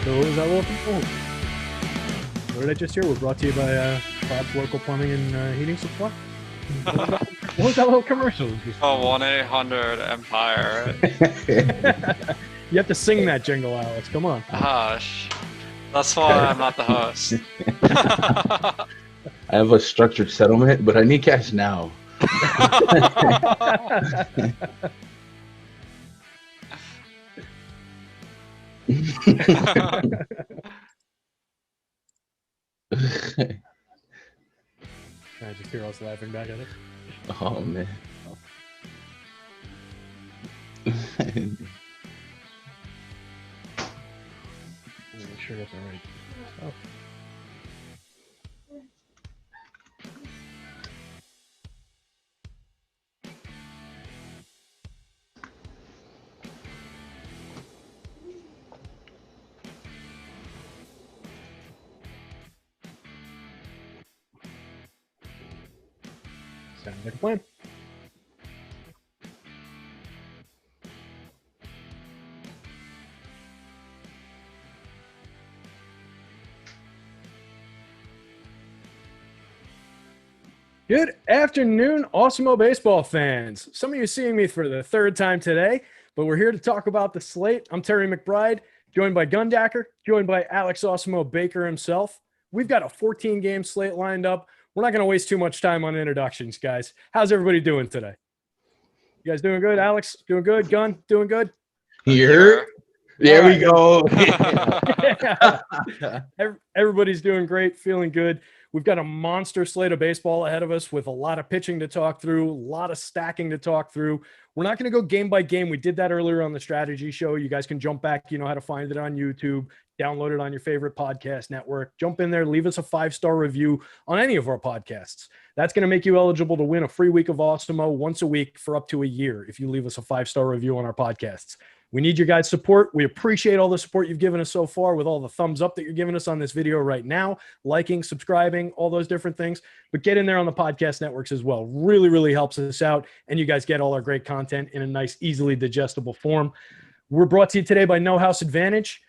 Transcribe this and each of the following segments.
So is that welcome? Oh, what did I just hear? We're brought to you by Bob's Local Plumbing and Heating Supply. What was that little commercial? Oh, 1-800-EMPIRE. You have to sing that jingle, Alex. Come on. Hush. That's why I'm not the host. I have a structured settlement, but I need cash now. I just hear us laughing back at it. Oh, man. Make sure I got the right stuff. Sounds like a plan. Good afternoon, Awesemo baseball fans. Some of you are seeing me for the third time today, but we're here to talk about the slate. I'm Terry McBride, joined by Gundacker, joined by Alex Awesemo Baker himself. We've got a 14-game slate lined up. We're not going to waste too much time on introductions, guys. How's everybody doing today? You guys doing good? Alex, doing good? Gun, doing good? Here? There we go. Everybody's doing great, feeling good. We've got a monster slate of baseball ahead of us with a lot of pitching to talk through, a lot of stacking to talk through. We're not going to go game by game. We did that earlier on the strategy show. You guys can jump back. You know how to find it on YouTube, download it on your favorite podcast network. Jump in there, leave us a 5-star review on any of our podcasts. That's going to make you eligible to win a free week of Awesemo once a week for up to a year if you leave us a 5-star review on our podcasts. We need your guys' support. We appreciate all the support you've given us so far with all the thumbs up that you're giving us on this video right now, liking, subscribing, all those different things. But get in there on the podcast networks as well. Really, really helps us out. And you guys get all our great content in a nice, easily digestible form. We're brought to you today by No House Advantage.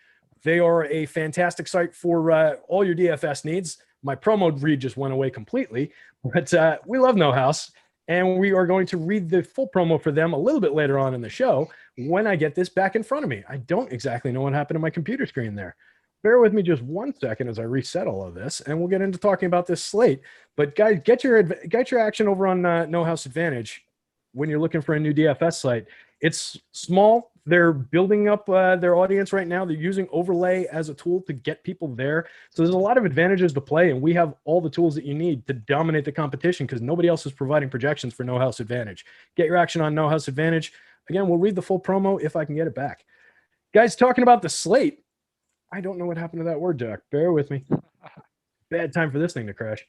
They are a fantastic site for all your DFS needs. My promo read just went away completely, but we love No House. And we are going to read the full promo for them a little bit later on in the show when I get this back in front of me. I don't exactly know what happened to my computer screen there. Bear with me just 1 second as I reset all of this, and we'll get into talking about this slate. But guys, get your action over on No House Advantage when you're looking for a new DFS site. It's small. They're building up their audience right now. They're using overlay as a tool to get people there. So there's a lot of advantages to play, and we have all the tools that you need to dominate the competition because nobody else is providing projections for No House Advantage. Get your action on No House Advantage. Again, we'll read the full promo if I can get it back. Guys, talking about the slate, I don't know what happened to that word doc. Bear with me. Bad time for this thing to crash.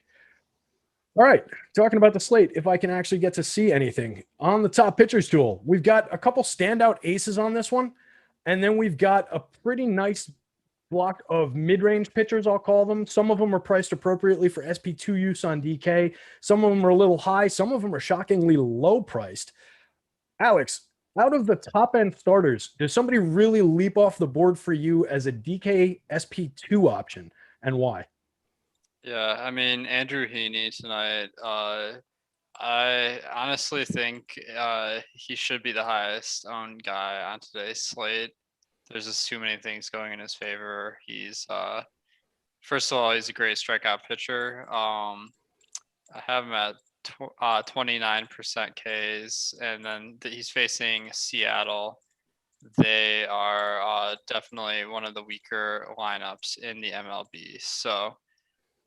All right, talking about the slate, if I can actually get to see anything. On the top pitchers tool, we've got a couple standout aces on this one, and then we've got a pretty nice block of mid-range pitchers, I'll call them. Some of them are priced appropriately for SP2 use on DK. Some of them are a little high. Some of them are shockingly low priced. Alex, out of the top-end starters, does somebody really leap off the board for you as a DK SP2 option, and why? Yeah, I mean, Andrew Heaney tonight, I honestly think he should be the highest owned guy on today's slate. There's just too many things going in his favor. He's, first of all, he's a great strikeout pitcher. I have him at 29% Ks, and then he's facing Seattle. They are definitely one of the weaker lineups in the MLB. So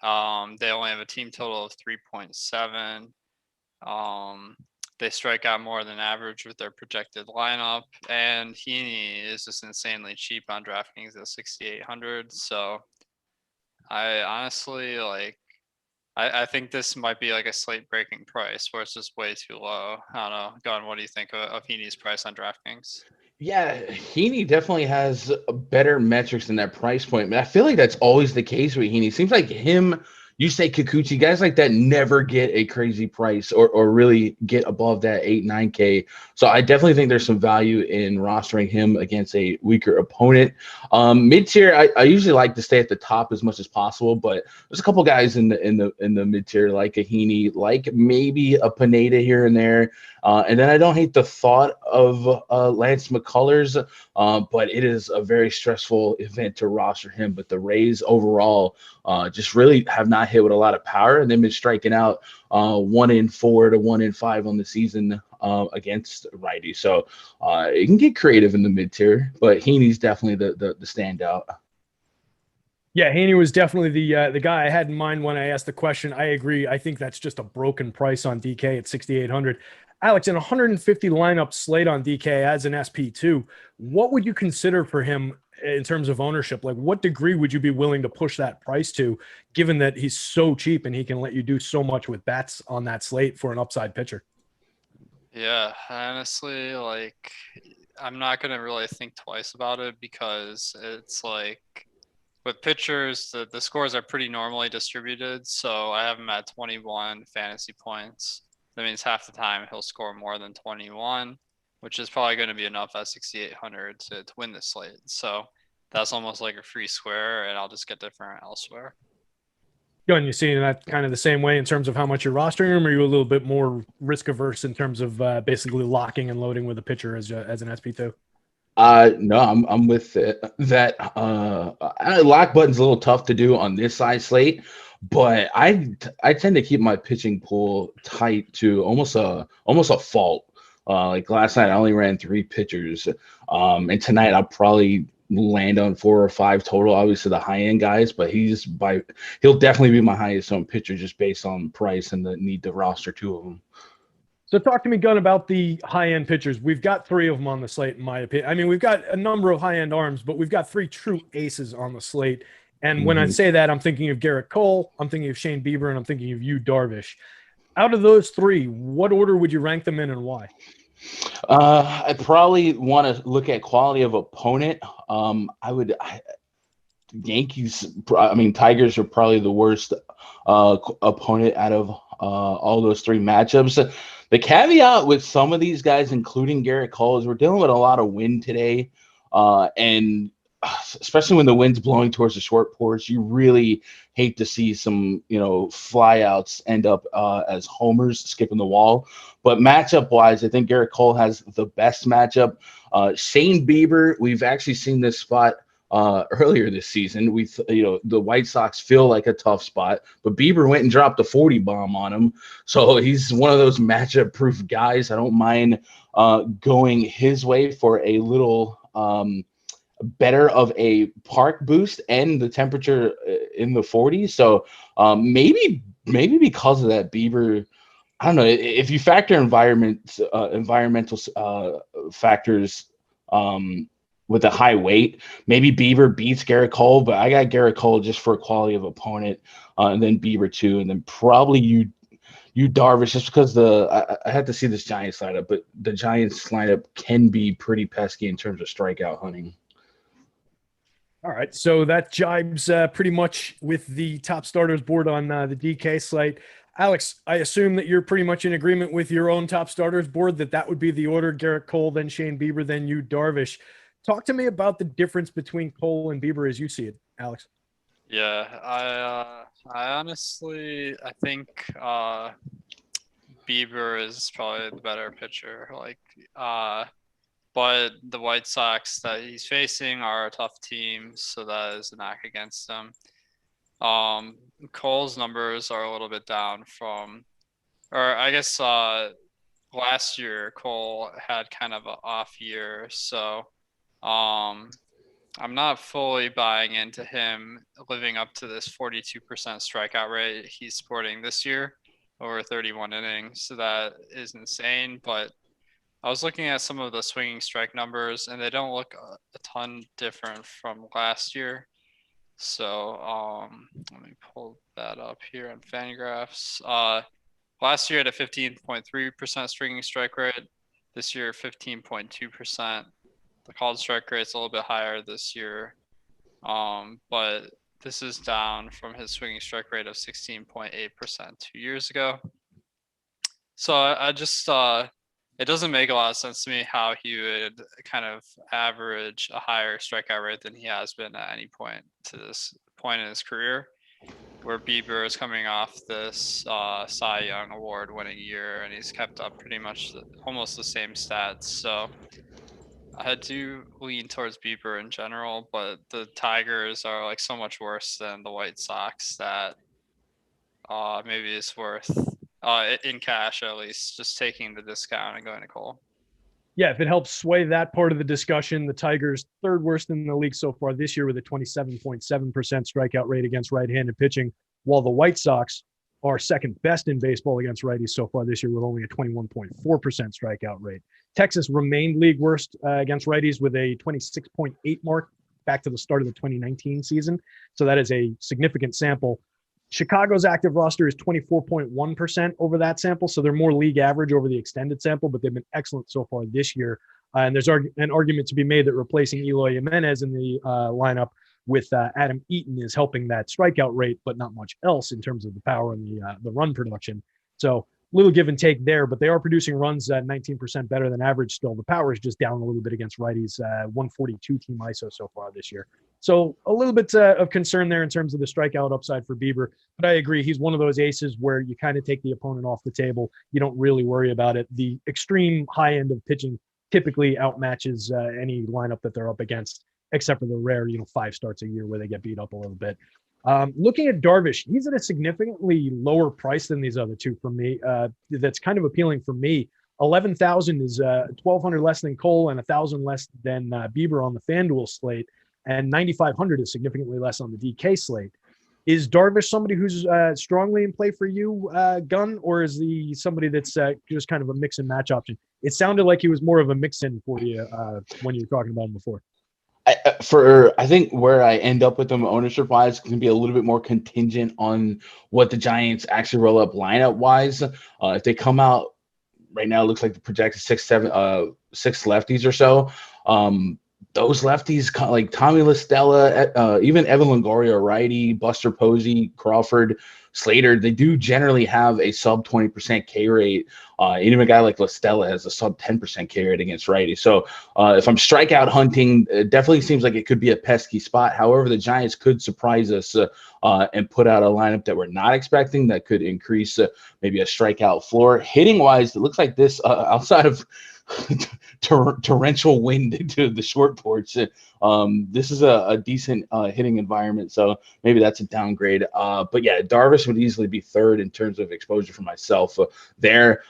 they only have a team total of 3.7. They strike out more than average with their projected lineup, and Heaney is just insanely cheap on DraftKings at 6,800. So I honestly I think this might be like a slate breaking price where it's just way too low. I don't know. Gun, what do you think of Heaney's price on DraftKings? Yeah, Heaney definitely has better metrics than that price point. I feel like that's always the case with Heaney. Seems like him you say Kikuchi, guys like that never get a crazy price or really get above that 8-9K. So I definitely think there's some value in rostering him against a weaker opponent. Mid tier, I usually like to stay at the top as much as possible, but there's a couple guys in the mid tier like a Heaney, like maybe a Pineda here and there. And then I don't hate the thought of Lance McCullers, but it is a very stressful event to roster him. But the Rays overall just really have not hit with a lot of power, and they've been striking out 1-in-4 to 1-in-5 on the season against righty. So it can get creative in the mid tier, but Heaney's definitely the standout. Yeah, Haney was definitely the guy I had in mind when I asked the question. I agree. I think that's just a broken price on DK at 6,800. Alex, in 150 lineup slate on DK as an SP2, what would you consider for him in terms of ownership? Like, what degree would you be willing to push that price to, given that he's so cheap and he can let you do so much with bats on that slate for an upside pitcher? Yeah, honestly, like, I'm not going to really think twice about it because it's like with pitchers, the scores are pretty normally distributed. So I have him at 21 fantasy points. That means half the time he'll score more than 21, which is probably going to be enough at 6,800 to win the slate. So that's almost like a free square, and I'll just get different elsewhere. Gun, you seeing that kind of the same way in terms of how much you're rostering him, or are you a little bit more risk averse in terms of basically locking and loading with a pitcher as an SP2? No, I'm with that. Lock button's a little tough to do on this size slate, but I tend to keep my pitching pool tight to almost a fault. Like last night, I only ran 3 pitchers, and tonight I'll probably land on 4 or 5 total. Obviously, the high end guys, but he'll definitely be my highest owned pitcher just based on price and the need to roster 2 of them. So talk to me, Gun, about the high-end pitchers. We've got 3 of them on the slate, in my opinion. I mean, we've got a number of high-end arms, but we've got 3 true aces on the slate. And when I say that, I'm thinking of Garrett Cole, I'm thinking of Shane Bieber, and I'm thinking of Yu Darvish. Out of those 3, what order would you rank them in and why? I probably want to look at quality of opponent. Yankees, I mean, Tigers are probably the worst opponent out of all those 3 matchups. The caveat with some of these guys, including Garrett Cole, is we're dealing with a lot of wind today. And especially when the wind's blowing towards the short porch, you really hate to see some, flyouts end up as homers skipping the wall. But matchup-wise, I think Garrett Cole has the best matchup. Shane Bieber, we've actually seen this spot earlier this season. The White Sox feel like a tough spot, but Bieber went and dropped a 40 bomb on him. So he's one of those matchup proof guys. I don't mind going his way for a little better of a park boost and the temperature in the 40s. So maybe because of that, Bieber, I don't know, if you factor environmental factors with a high weight, maybe Bieber beats Garrett Cole, but I got Garrett Cole just for quality of opponent, and then Bieber too, and then probably you Darvish, just because I had to see this Giants lineup, but the Giants lineup can be pretty pesky in terms of strikeout hunting. All right, so that jibes pretty much with the top starters board on the DK slate. Alex, I assume that you're pretty much in agreement with your own top starters board, that would be the order: Garrett Cole, then Shane Bieber, then Yu Darvish. Talk to me about the difference between Cole and Bieber as you see it, Alex. Yeah, I honestly, I think Bieber is probably the better pitcher. But the White Sox that he's facing are a tough team, so that is a knock against them. Cole's numbers are a little bit down last year Cole had kind of an off year, so I'm not fully buying into him living up to this 42% strikeout rate he's sporting this year over 31 innings. So that is insane, but I was looking at some of the swinging strike numbers, and they don't look a ton different from last year. So let me pull that up here on Fangraphs. Last year at a 15.3% swinging strike rate. This year, 15.2%. The called strike rate's a little bit higher this year. But this is down from his swinging strike rate of 16.8% 2 years ago. So I just it doesn't make a lot of sense to me how he would kind of average a higher strikeout rate than he has been at any point to this point in his career, where Bieber is coming off this Cy Young award winning year, and he's kept up pretty much almost the same stats. So I do lean towards Bieber in general, but the Tigers are like so much worse than the White Sox that maybe it's worth in cash at least just taking the discount and going to Cole. Yeah, if it helps sway that part of the discussion, the Tigers third worst in the league so far this year with a 27.7% strikeout rate against right-handed pitching, while the White Sox are second best in baseball against righties so far this year with only a 21.4% strikeout rate. Texas remained league worst against righties with a 26.8 mark back to the start of the 2019 season. So that is a significant sample. Chicago's active roster is 24.1% over that sample. So they're more league average over the extended sample, but they've been excellent so far this year. And there's an argument to be made that replacing Eloy Jimenez in the lineup with Adam Eaton is helping that strikeout rate, but not much else in terms of the power and the run production. So little give and take there, but they are producing runs 19% better than average still. The power is just down a little bit against righties, 142 team ISO so far this year. So a little bit of concern there in terms of the strikeout upside for Bieber. But I agree, he's one of those aces where you kind of take the opponent off the table. You don't really worry about it. The extreme high end of pitching typically outmatches any lineup that they're up against, except for the rare, 5 starts a year where they get beat up a little bit. Looking at Darvish, he's at a significantly lower price than these other two for me. That's kind of appealing for me. 11,000 is 1,200 less than Cole and 1,000 less than Bieber on the Fanduel slate, and 9,500 is significantly less on the DK slate. Is Darvish somebody who's strongly in play for you, Gunn, or is he somebody that's just kind of a mix and match option? It sounded like he was more of a mix-in for you when you were talking about him before. I think where I end up with them ownership wise can be a little bit more contingent on what the Giants actually roll up lineup wise. If they come out right now, it looks like the projected 6 lefties or so. Those lefties like Tommy LaStella, even Evan Longoria, righty, Buster Posey, Crawford, Slater, they do generally have a sub 20% K rate. Even a guy like LaStella has a sub 10% K rate against righty. So if I'm strikeout hunting, it definitely seems like it could be a pesky spot. However, the Giants could surprise us and put out a lineup that we're not expecting that could increase maybe a strikeout floor. Hitting wise, it looks like this outside of torrential wind into the short porch. This is a decent hitting environment, so maybe that's a downgrade. But yeah, Darvish would easily be third in terms of exposure for myself there.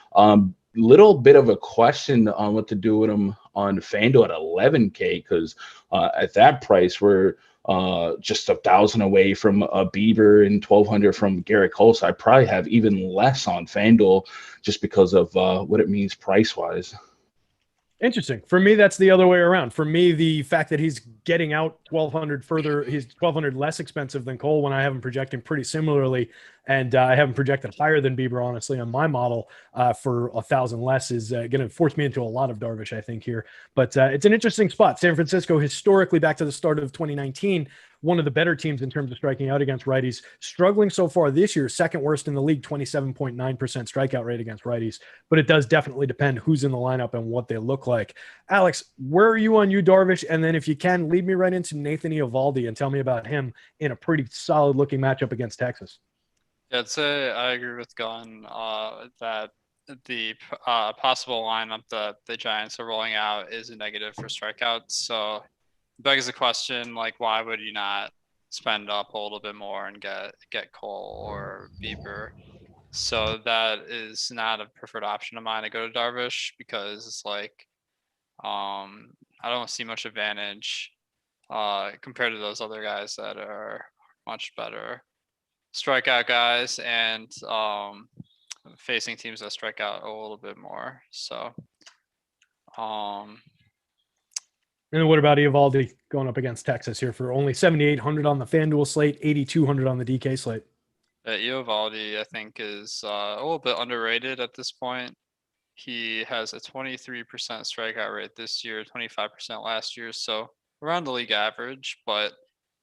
Little bit of a question on what to do with him on Fanduel at 11K, because at that price we're just 1,000 away from Bieber and 1,200 from Garrett Cole. So I probably have even less on Fanduel just because of what it means price wise. Interesting. For me, that's the other way around. For me, the fact that he's getting out 1,200 further, he's 1,200 less expensive than Cole when I have him projecting pretty similarly. And I have him projected higher than Bieber, honestly, on my model for 1,000 less is going to force me into a lot of Darvish, I think, here. But it's an interesting spot. San Francisco, historically, back to the start of 2019, one of the better teams in terms of striking out against righties, struggling so far this year, second worst in the league, 27.9% strikeout rate against righties. But it does definitely depend who's in the lineup and what they look like. Alex, where are you on you, Darvish? And then if you can, lead me right into Nathan Eovaldi and tell me about him in a pretty solid looking matchup against Texas. Yeah, I'd say I agree with Gunn that the possible lineup that the Giants are rolling out is a negative for strikeouts. So begs the question, like, why would you not spend up a little bit more and get Cole or Bieber? So that is not a preferred option of mine to go to Darvish, because it's like I don't see much advantage compared to those other guys that are much better strikeout guys and facing teams that strike out a little bit more. So and what about Eovaldi going up against Texas here for only 7,800 on the FanDuel slate, 8,200 on the DK slate? Eovaldi, I think, is a little bit underrated at this point. He has a 23% strikeout rate this year, 25% last year, so around the league average. But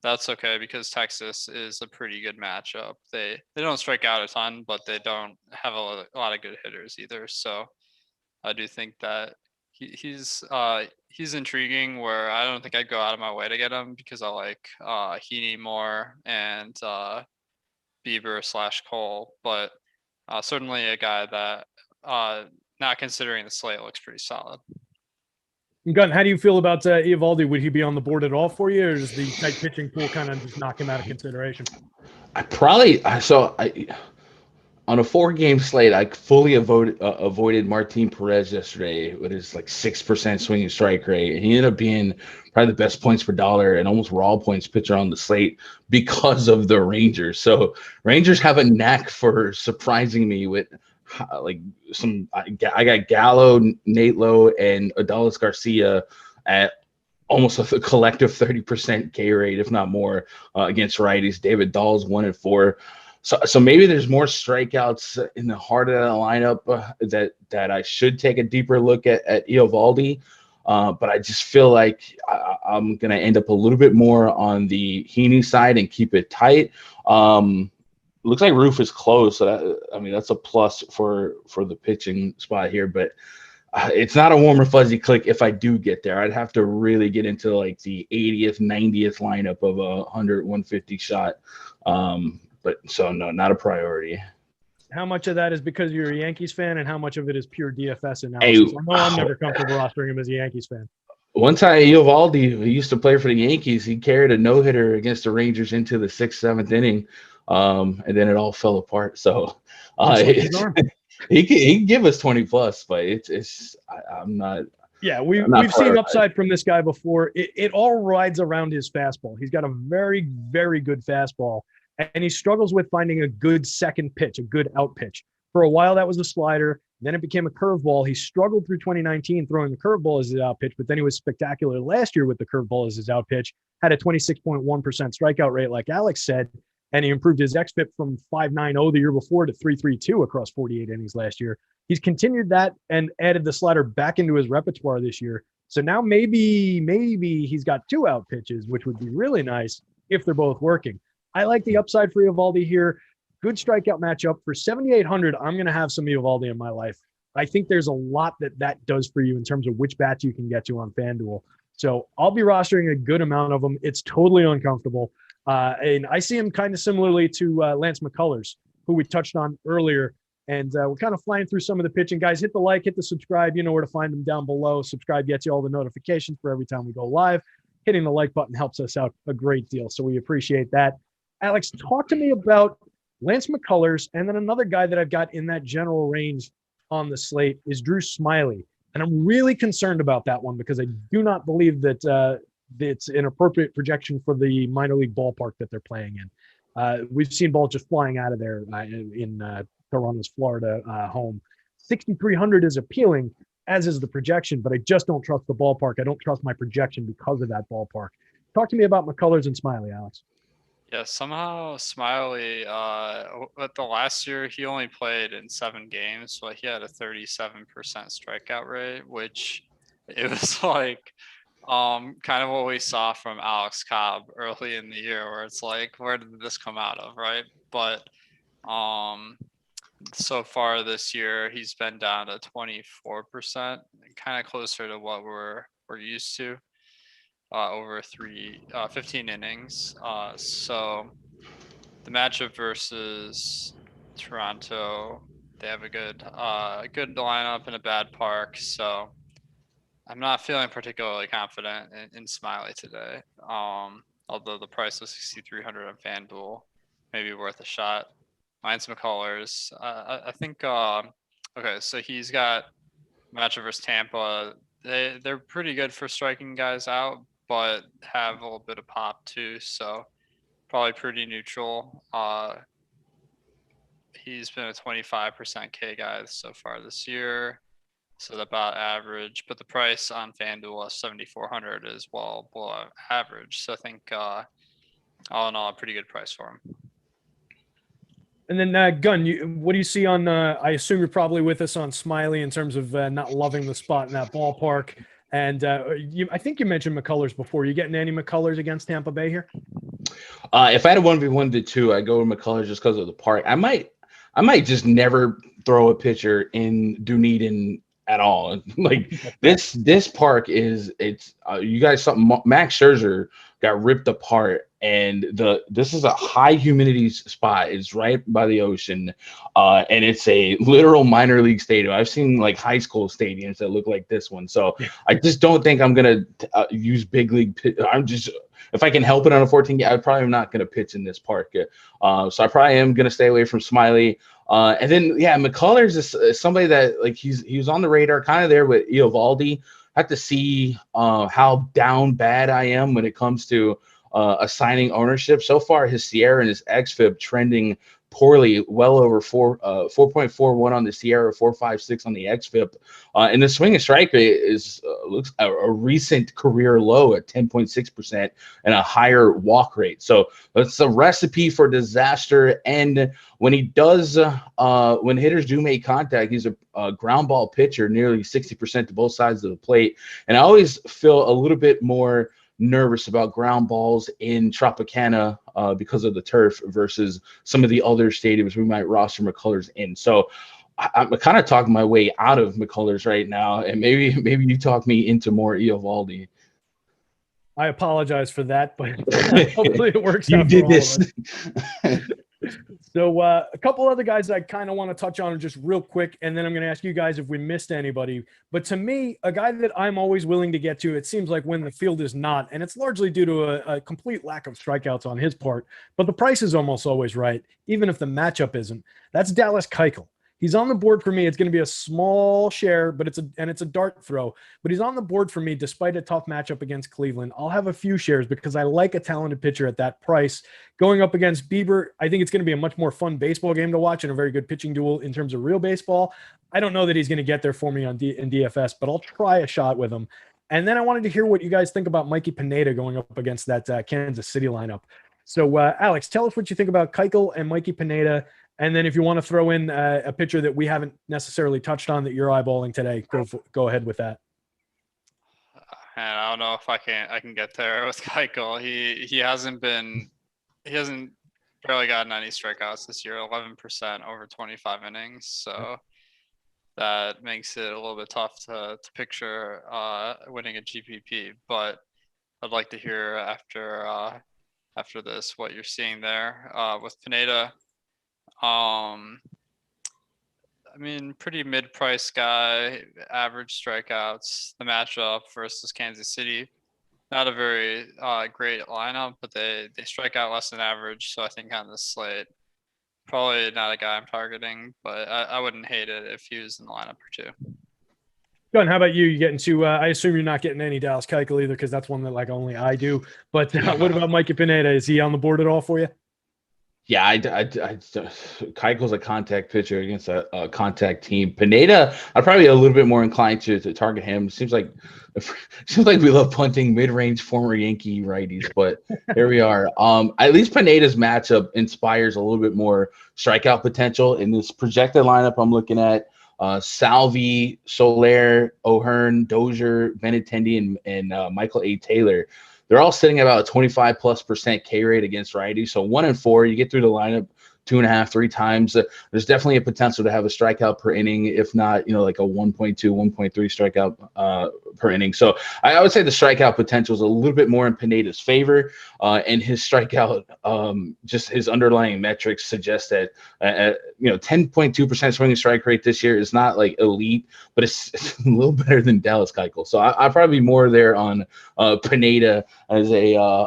That's okay because Texas is a pretty good matchup. They don't strike out a ton, but they don't have a lot of good hitters either. So I do think that he's intriguing. Where I don't think I'd go out of my way to get him because I like Heaney more and Bieber/Cole, but certainly a guy that not considering the slate looks pretty solid. Gunn, how do you feel about Eovaldi? Would he be on the board at all for you, or does the tight pitching pool kind of just knock him out of consideration? I on a 4-game slate, I fully avoided Martin Perez yesterday with his like 6% swinging strike rate. And he ended up being probably the best points per dollar and almost raw points pitcher on the slate because of the Rangers. So Rangers have a knack for surprising me with like I got Gallo, Nate Lowe, and Adolis Garcia at almost a collective 30% K rate, if not more, against righties. David Dahl's 1-4. So maybe there's more strikeouts in the heart of that lineup that I should take a deeper look at Eovaldi. But I just feel like I'm going to end up a little bit more on the Heaney side and keep it tight. Looks like roof is closed, so that's a plus for the pitching spot here. But it's not a warm or fuzzy click if I do get there. I'd have to really get into like the 80th, 90th lineup of a 100, 150 shot. But so no, not a priority. How much of that is because you're a Yankees fan, and how much of it is pure DFS analysis? I know I'm never comfortable rostering him as a Yankees fan. One time, Eovaldi, who used to play for the Yankees, he carried a no-hitter against the Rangers into the 6th, 7th inning, and then it all fell apart. So he can give us 20 plus, but I'm not. Yeah, we've seen upside from this guy before. It all rides around his fastball. He's got a very, very good fastball, and he struggles with finding a good second pitch, a good out pitch. For a while, that was the slider. Then it became a curveball. He struggled through 2019 throwing the curveball as his out pitch, but then he was spectacular last year with the curveball as his out pitch. Had a 26.1% strikeout rate, like Alex said, and he improved his xFIP from 5.90 the year before to 3.32 across 48 innings last year. He's continued that and added the slider back into his repertoire this year. So now maybe he's got 2 out pitches, which would be really nice if they're both working. I like the upside for Eovaldi here. Good strikeout matchup. For 7,800, I'm going to have some Eovaldi in my life. I think there's a lot that does for you in terms of which bats you can get to on FanDuel. So I'll be rostering a good amount of them. It's totally uncomfortable. And I see him kind of similarly to Lance McCullers, who we touched on earlier. And we're kind of flying through some of the pitching. Guys, hit the like, hit the subscribe. You know where to find them down below. Subscribe gets you all the notifications for every time we go live. Hitting the like button helps us out a great deal. So we appreciate that. Alex, talk to me about Lance McCullers, and then another guy that I've got in that general range on the slate is Drew Smyly. And I'm really concerned about that one because I do not believe that it's an appropriate projection for the minor league ballpark that they're playing in. We've seen balls just flying out of there in Toronto's Florida home. 6,300 is appealing, as is the projection, but I just don't trust the ballpark. I don't trust my projection because of that ballpark. Talk to me about McCullers and Smyly, Alex. Yeah, somehow Smyly, at the last year, he only played in 7 games, but he had a 37% strikeout rate, which it was like kind of what we saw from Alex Cobb early in the year, where it's like, where did this come out of, right? But so far this year, he's been down to 24%, kind of closer to what we're used to. Over 15 innings. So the matchup versus Toronto, they have a good lineup in a bad park. So I'm not feeling particularly confident in Smyly today. Although the price was 6,300 on FanDuel, maybe worth a shot. Mine's McCullers. I think. Okay, so he's got matchup versus Tampa. They're pretty good for striking guys out, but have a little bit of pop too. So probably pretty neutral. He's been a 25% K guy so far this year. So about average, but the price on FanDuel is 7,400 is well below average. So I think all in all, a pretty good price for him. And then, Gunn, what do you see on? I assume you're probably with us on Smyly in terms of not loving the spot in that ballpark. And I think you mentioned McCullers before. You getting any McCullers against Tampa Bay here? If I had a 1v1 to 2, I'd go with McCullers just because of the park. I might just never throw a pitcher in Dunedin at all. Like this park is you guys saw Max Scherzer got ripped apart, and this is a high humidity spot. It's right by the ocean, and it's a literal minor league stadium. I've seen like high school stadiums that look like this one, so I just don't think I'm gonna use big league. If I can help it on a 14 game, I'm probably not going to pitch in this park. So I probably am going to stay away from Smiley. And then, McCullers is somebody that like he was on the radar, kind of there with Eovaldi. I have to see how down bad I am when it comes to assigning ownership. So far, his Sierra and his XFIP trending poorly, well over 4.41 on the Sierra, 4.56 on the XFIP, and the swing and strike rate is looks a recent career low at 10.6% and a higher walk rate. So that's a recipe for disaster. And when he does, when hitters do make contact, he's a ground ball pitcher, nearly 60% to both sides of the plate. And I always feel a little bit more nervous about ground balls in Tropicana because of the turf versus some of the other stadiums we might roster McCullers in. So I'm kind of talking my way out of McCullers right now, and maybe you talk me into more Eovaldi. I apologize for that, but hopefully it works you out did for this. all of us. So a couple other guys that I kind of want to touch on just real quick, and then I'm going to ask you guys if we missed anybody. But to me, a guy that I'm always willing to get to, it seems like when the field is not, and it's largely due to a complete lack of strikeouts on his part, but the price is almost always right, even if the matchup isn't. That's Dallas Keuchel. He's on the board for me. It's going to be a small share, but it's a dart throw. But he's on the board for me despite a tough matchup against Cleveland. I'll have a few shares because I like a talented pitcher at that price. Going up against Bieber, I think it's going to be a much more fun baseball game to watch and a very good pitching duel in terms of real baseball. I don't know that he's going to get there for me in DFS, but I'll try a shot with him. And then I wanted to hear what you guys think about Mikey Pineda going up against that Kansas City lineup. So, Alex, tell us what you think about Keuchel and Mikey Pineda. And then if you want to throw in a pitcher that we haven't necessarily touched on that you're eyeballing today, go ahead with that. And I don't know if I can get there with Keuchel. He hasn't barely gotten any strikeouts this year, 11% over 25 innings. So that makes it a little bit tough to picture winning a GPP. But I'd like to hear after this what you're seeing there with Pineda. I mean, pretty mid-price guy, average strikeouts. The matchup versus Kansas City, not a very great lineup, but they strike out less than average. So I think on this slate, probably not a guy I'm targeting, but I wouldn't hate it if he was in the lineup or two. Gun, how about you? You getting to? I assume you're not getting any Dallas Keuchel either, because that's one that like only I do. But what about Mikey Pineda? Is he on the board at all for you? Yeah, Keuchel's a contact pitcher against a contact team. Pineda, I'm probably a little bit more inclined to target him. Seems like we love punting mid-range former Yankee righties, but here we are. At least Pineda's matchup inspires a little bit more strikeout potential in this projected lineup. I'm looking at Salvi, Soler, O'Hearn, Dozier, Benintendi, and Michael A. Taylor. They're all sitting at about a 25+% K rate against righties. So 1 and 4, you get through the lineup 2.5, 3 times. There's definitely a potential to have a strikeout per inning, if not, like a 1.2, 1.3 strikeout per inning. So I would say the strikeout potential is a little bit more in Pineda's favor, and his strikeout, just his underlying metrics suggest that 10.2% swinging strike rate this year is not like elite, but it's a little better than Dallas Keuchel. So I'd probably be more there on Pineda as a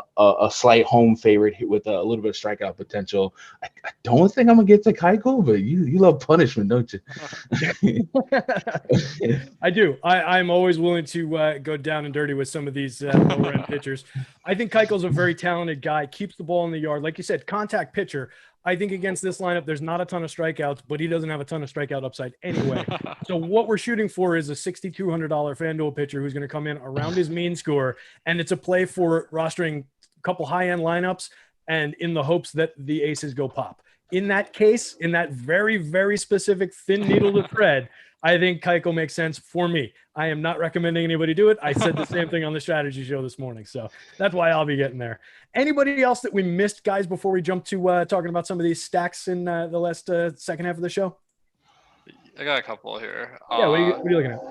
slight home favorite with a little bit of strikeout potential. I don't think I'm gonna get to Keuchel, but you love punishment, don't you? I do. I'm always willing to go down and dirty with some of these lower end pitchers. I think Keuchel's a very talented guy, keeps the ball in the yard. Like you said, contact pitcher. I think against this lineup, there's not a ton of strikeouts, but he doesn't have a ton of strikeout upside anyway. So what we're shooting for is a $6,200 Fanduel pitcher who's going to come in around his mean score, and it's a play for rostering a couple high-end lineups and in the hopes that the aces go pop. In that case, in that very, very specific thin needle to thread, I think Keuchel makes sense for me. I am not recommending anybody do it. I said the same thing on the strategy show this morning. So that's why I'll be getting there. Anybody else that we missed, guys, before we jump to talking about some of these stacks in the last second half of the show? I got a couple here. Yeah, what are you looking at?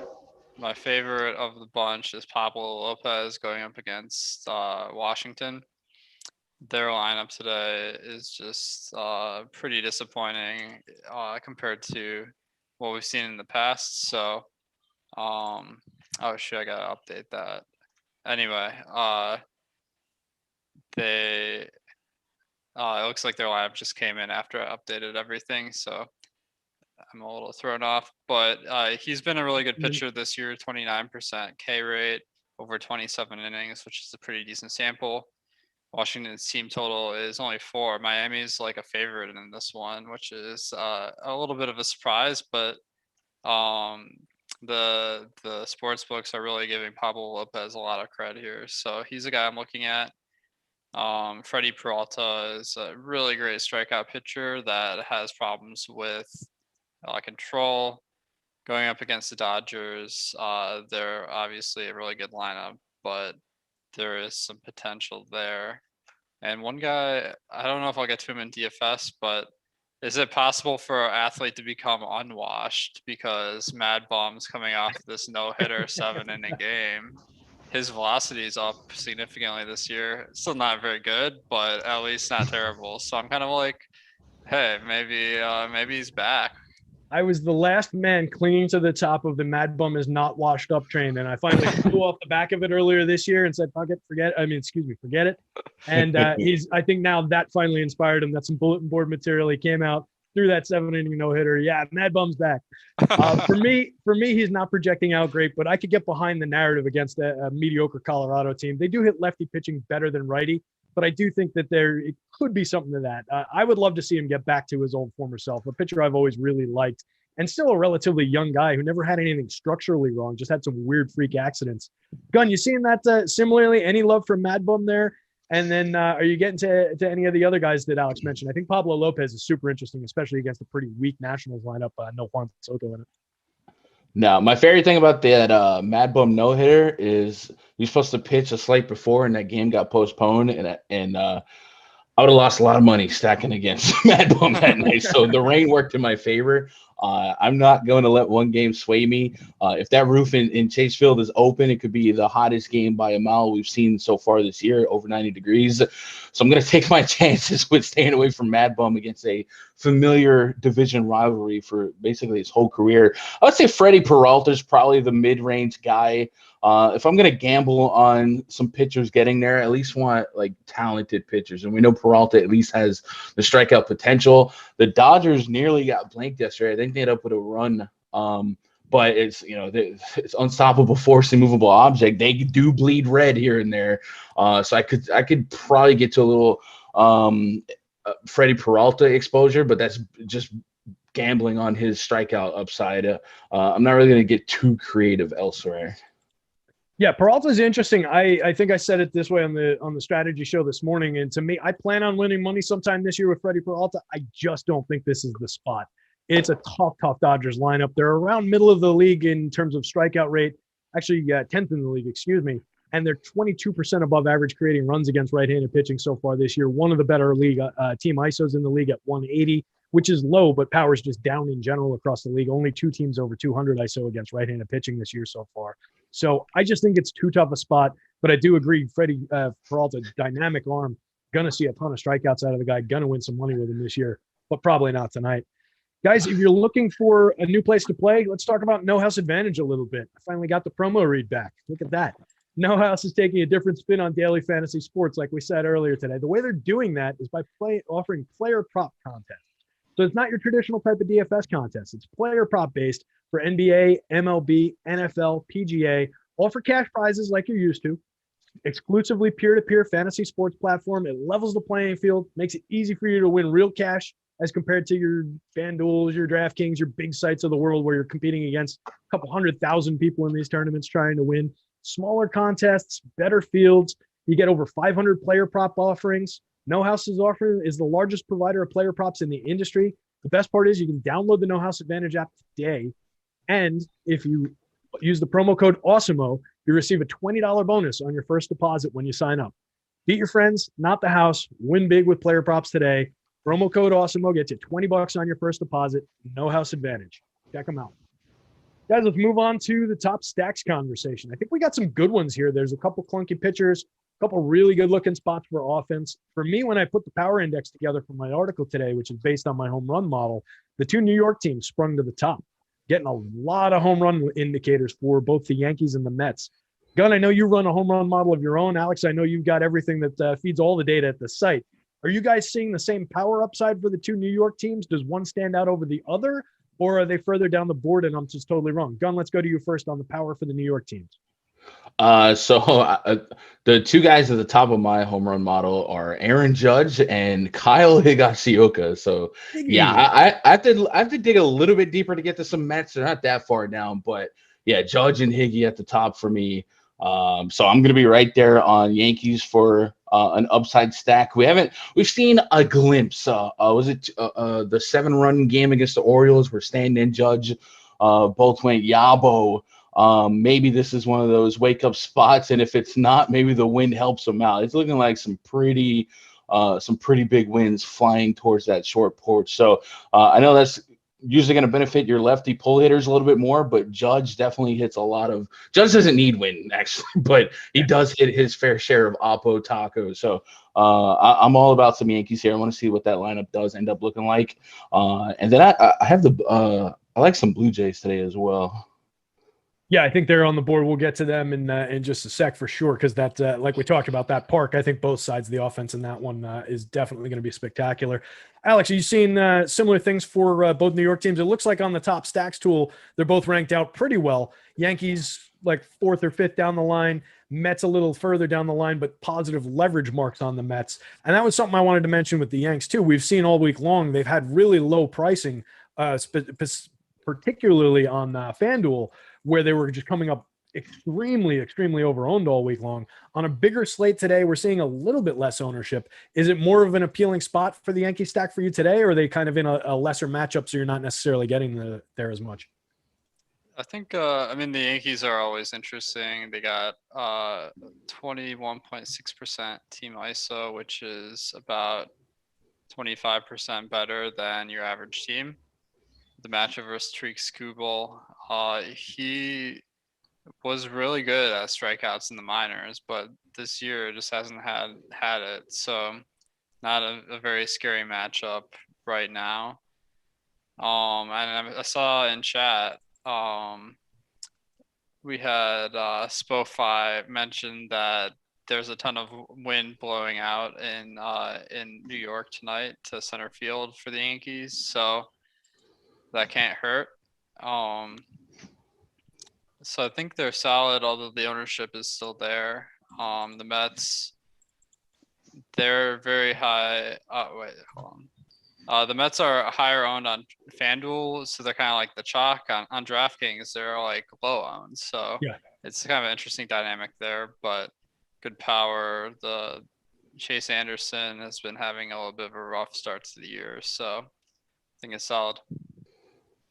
My favorite of the bunch is Pablo Lopez going up against Washington. Their lineup today is just pretty disappointing compared to what we've seen in the past. So, oh shit, I gotta update that. Anyway, it looks like their lineup just came in after I updated everything, so I'm a little thrown off. But he's been a really good pitcher this year, 29% K rate over 27 innings, which is a pretty decent sample. Washington's team total is only 4. Miami's like a favorite in this one, which is a little bit of a surprise, but the sports books are really giving Pablo Lopez a lot of credit here. So he's a guy I'm looking at. Freddie Peralta is a really great strikeout pitcher that has problems with control. Going up against the Dodgers, they're obviously a really good lineup, but there is some potential there. And one guy, I don't know if I'll get to him in DFS, but is it possible for an athlete to become unwashed because Mad Bum's coming off this no-hitter 7-inning game? His velocity is up significantly this year. Still not very good, but at least not terrible. So I'm kind of like, hey, maybe he's back. I was the last man clinging to the top of the Mad Bum is not washed up train. And I finally flew off the back of it earlier this year and said, forget it. And I think now that finally inspired him. That's some bulletin board material. He came out through that 7-inning no-hitter. Yeah, Mad Bum's back. For me, he's not projecting out great, but I could get behind the narrative against a mediocre Colorado team. They do hit lefty pitching better than righty, but I do think that it could be something to that. I would love to see him get back to his old former self, a pitcher I've always really liked, and still a relatively young guy who never had anything structurally wrong, just had some weird freak accidents. Gunn, you seeing that similarly? Any love for Mad Bum there? And then are you getting to any of the other guys that Alex mentioned? I think Pablo Lopez is super interesting, especially against a pretty weak Nationals lineup. No Juan Soto in it. No, my favorite thing about that Mad Bum no-hitter is he's supposed to pitch a slate before, and that game got postponed, and I would have lost a lot of money stacking against Mad Bum that night. So the rain worked in my favor. I'm not going to let one game sway me. If that roof in Chase Field is open, it could be the hottest game by a mile we've seen so far this year, over 90 degrees. So I'm going to take my chances with staying away from Mad Bum against a familiar division rivalry for basically his whole career. I would say Freddie Peralta is probably the mid-range guy. If I'm going to gamble on some pitchers getting there, I at least want like talented pitchers. And we know Peralta at least has the strikeout potential. The Dodgers nearly got blanked yesterday. I think they ended up with a run. But it's, it's unstoppable force, immovable object. They do bleed red here and there. So I could probably get to a little Freddie Peralta exposure, but that's just gambling on his strikeout upside. I'm not really going to get too creative elsewhere. Yeah, Peralta's interesting. I think I said it this way on the strategy show this morning. And to me, I plan on winning money sometime this year with Freddie Peralta. I just don't think this is the spot. It's a tough Dodgers lineup. They're around middle of the league in terms of strikeout rate. Actually, 10th in the league, excuse me. And they're 22% above average creating runs against right-handed pitching so far this year. One of the better league team ISOs in the league at 180, which is low, but power's just down in general across the league. Only 2 teams over 200 ISO against right-handed pitching this year so far. So I just think it's too tough a spot, but I do agree. Freddie Peralta, dynamic arm, gonna see a ton of strikeouts out of the guy, gonna win some money with him this year, but probably not tonight. Guys, if you're looking for a new place to play, let's talk about No House Advantage a little bit. I finally got the promo read back. Look at that. No House is taking a different spin on daily fantasy sports, like we said earlier today. The way they're doing that is by offering player prop contests. So it's not your traditional type of DFS contest. It's player prop based for NBA, MLB, NFL, PGA, all for cash prizes like you're used to. Exclusively peer-to-peer fantasy sports platform. It levels the playing field, makes it easy for you to win real cash as compared to your Fanduels, your Draftkings, your big sites of the world where you're competing against a couple 100,000 people in these tournaments trying to win. Smaller contests, better fields. You get over 500 player prop offerings. No House is the largest provider of player props in the industry. The best part is you can download the No House Advantage app today And if you use the promo code Awesemo, you receive a $20 bonus on your first deposit when you sign up. Beat your friends, not the house. Win big with player props today. Promo code Awesemo gets you $20 on your first deposit. No house advantage. Check them out. Guys, let's move on to the top stacks conversation. I think we got some good ones here. There's a couple clunky pitchers, a couple really good-looking spots for offense. For me, when I put the power index together for my article today, which is based on my home run model, the two New York teams sprung to the top, getting a lot of home run indicators for both the Yankees and the Mets. Gunn, I know you run a home run model of your own. Alex, I know you've got everything that feeds all the data at the site. Are you guys seeing the same power upside for the two New York teams? Does one stand out over the other? Or are they further down the board and I'm just totally wrong? Gunn, let's go to you first on the power for the New York teams. The two guys at the top of my home run model are Aaron Judge and Kyle Higashioka. So yeah, I have to dig a little bit deeper to get to some Mets. They're not that far down, but yeah, Judge and Higgy at the top for me. So I'm going to be right there on Yankees for an upside stack. We've seen a glimpse. Was it the 7-run game against the Orioles where Stanton and Judge both went yabo? Maybe this is one of those wake up spots. And if it's not, maybe the wind helps them out. It's looking like some pretty big winds flying towards that short porch. So I know that's usually going to benefit your lefty pull hitters a little bit more, but Judge definitely hits a lot of – Judge doesn't need wind, actually, but he does hit his fair share of Oppo tacos. So I'm all about some Yankees here. I want to see what that lineup does end up looking like. And then I have I like some Blue Jays today as well. Yeah, I think they're on the board. We'll get to them in just a sec for sure, because that, like we talked about, that park, I think both sides of the offense in that one is definitely going to be spectacular. Alex, are you seeing similar things for both New York teams? It looks like on the top stacks tool, they're both ranked out pretty well. Yankees like 4th or 5th down the line, Mets a little further down the line, but positive leverage marks on the Mets. And that was something I wanted to mention with the Yanks too. We've seen all week long, they've had really low pricing, particularly on Fanduel, where they were just coming up extremely over-owned all week long. On a bigger slate today, we're seeing a little bit less ownership. Is it more of an appealing spot for the Yankee stack for you today, or are they kind of in a lesser matchup, so you're not necessarily getting there as much? I think, the Yankees are always interesting. They got 21.6% team ISO, which is about 25% better than your average team. The matchup versus Tariq Skubal, he was really good at strikeouts in the minors, but this year just hasn't had it. So not a very scary matchup right now. And I saw in chat, we had Spo5 mentioned that there's a ton of wind blowing out in New York tonight to center field for the Yankees. So that can't hurt. So I think they're solid, although the ownership is still there. The Mets, they're very high. Wait, hold on. The Mets are higher owned on FanDuel, so they're kind of like the chalk on DraftKings. They're like low owned, so yeah, it's kind of an interesting dynamic there. But good power. The Chase Anderson has been having a little bit of a rough start to the year, so I think it's solid.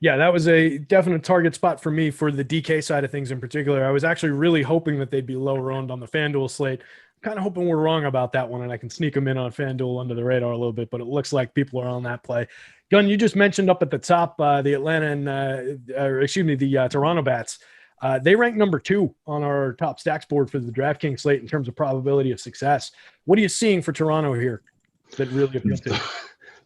Yeah, that was a definite target spot for me for the DK side of things in particular. I was actually really hoping that they'd be lower owned on the FanDuel slate. Kind of hoping we're wrong about that one and I can sneak them in on FanDuel under the radar a little bit, but it looks like people are on that play. Gunn, you just mentioned up at the top the Toronto Bats. They rank number 2 on our top stacks board for the DraftKings slate in terms of probability of success. What are you seeing for Toronto here that really appeals to you?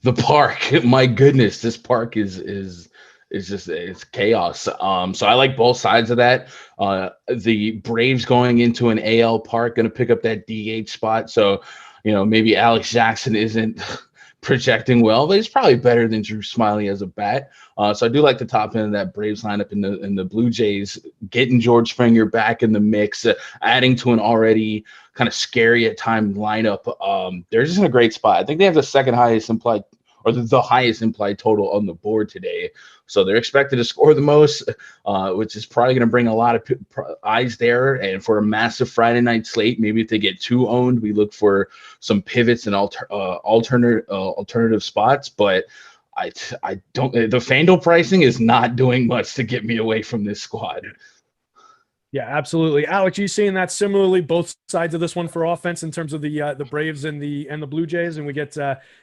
The park. My goodness, this park is just, it's chaos. So I like both sides of that. The Braves going into an AL park, going to pick up that DH spot. So, maybe Alex Jackson isn't projecting well, but he's probably better than Drew Smyly as a bat. So I do like the top end of that Braves lineup, in the Blue Jays getting George Springer back in the mix, adding to an already kind of scary at times lineup. They're just in a great spot. I think they have the second highest implied, or the highest implied total on the board today. So they're expected to score the most, which is probably going to bring a lot of eyes there. And for a massive Friday night slate, maybe if they get 2 owned, we look for some pivots and alternative spots. But I don't. The Fanduel pricing is not doing much to get me away from this squad. Yeah, absolutely. Alex, you seeing that similarly, both sides of this one for offense in terms of the Braves and the Blue Jays, and we get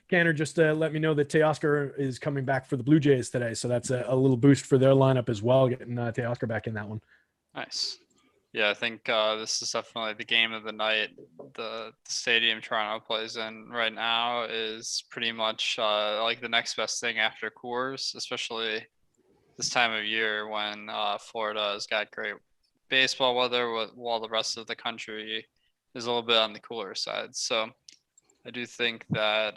Canner just let me know that Teoscar is coming back for the Blue Jays today, so that's a little boost for their lineup as well, getting Teoscar back in that one. Nice. Yeah, I think this is definitely the game of the night. The stadium Toronto plays in right now is pretty much like the next best thing after Coors, especially this time of year when Florida has got great baseball weather while the rest of the country is a little bit on the cooler side. So I do think that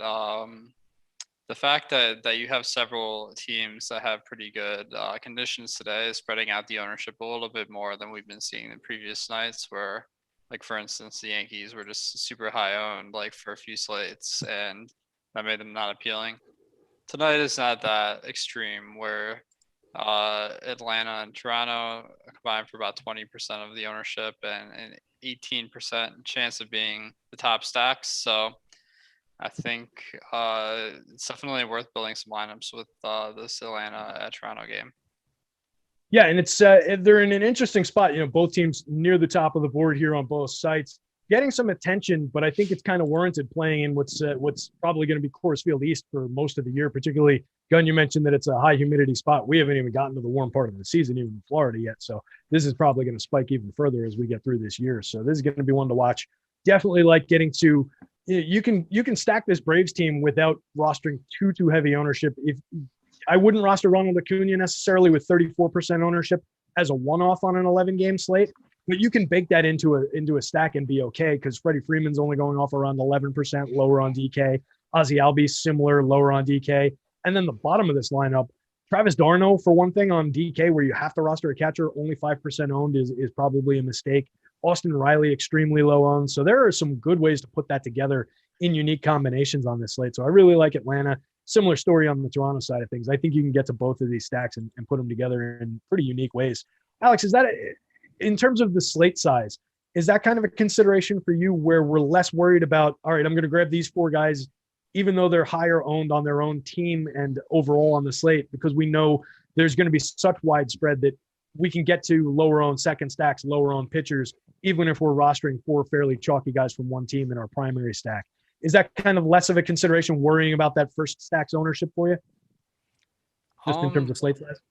the fact that you have several teams that have pretty good conditions today is spreading out the ownership a little bit more than we've been seeing in previous nights where, like, for instance, the Yankees were just super high owned like for a few slates and that made them not appealing. Tonight is not that extreme where Atlanta and Toronto combined for about 20% of the ownership and an 18% chance of being the top stacks. So I think it's definitely worth building some lineups with this Atlanta at Toronto game. Yeah, and it's they're in an interesting spot. You know, both teams near the top of the board here on both sites, getting some attention. But I think it's kind of warranted playing in what's probably going to be Coors Field East for most of the year. Particularly, Gunn, you mentioned that it's a high humidity spot. We haven't even gotten to the warm part of the season, even in Florida yet. So this is probably going to spike even further as we get through this year. So this is going to be one to watch. Definitely like getting to. You can stack this Braves team without rostering too heavy ownership. If I wouldn't roster Ronald Acuna necessarily with 34% ownership as a one-off on an 11-game slate, but you can bake that into a stack and be okay because Freddie Freeman's only going off around 11%, lower on DK. Ozzie Albies similar, lower on DK, and then the bottom of this lineup, Travis d'Arnaud for one thing on DK, where you have to roster a catcher, only 5% owned is probably a mistake. Austin Riley, extremely low owned. So there are some good ways to put that together in unique combinations on this slate. So I really like Atlanta. Similar story on the Toronto side of things. I think you can get to both of these stacks and put them together in pretty unique ways. Alex, is that in terms of the slate size, is that kind of a consideration for you where we're less worried about, all right, I'm going to grab these four guys, even though they're higher owned on their own team and overall on the slate, because we know there's going to be such widespread that we can get to lower owned second stacks, lower owned pitchers, even if we're rostering four fairly chalky guys from one team in our primary stack. Is that kind of less of a consideration worrying about that first stack's ownership for you? Just in terms of slate size?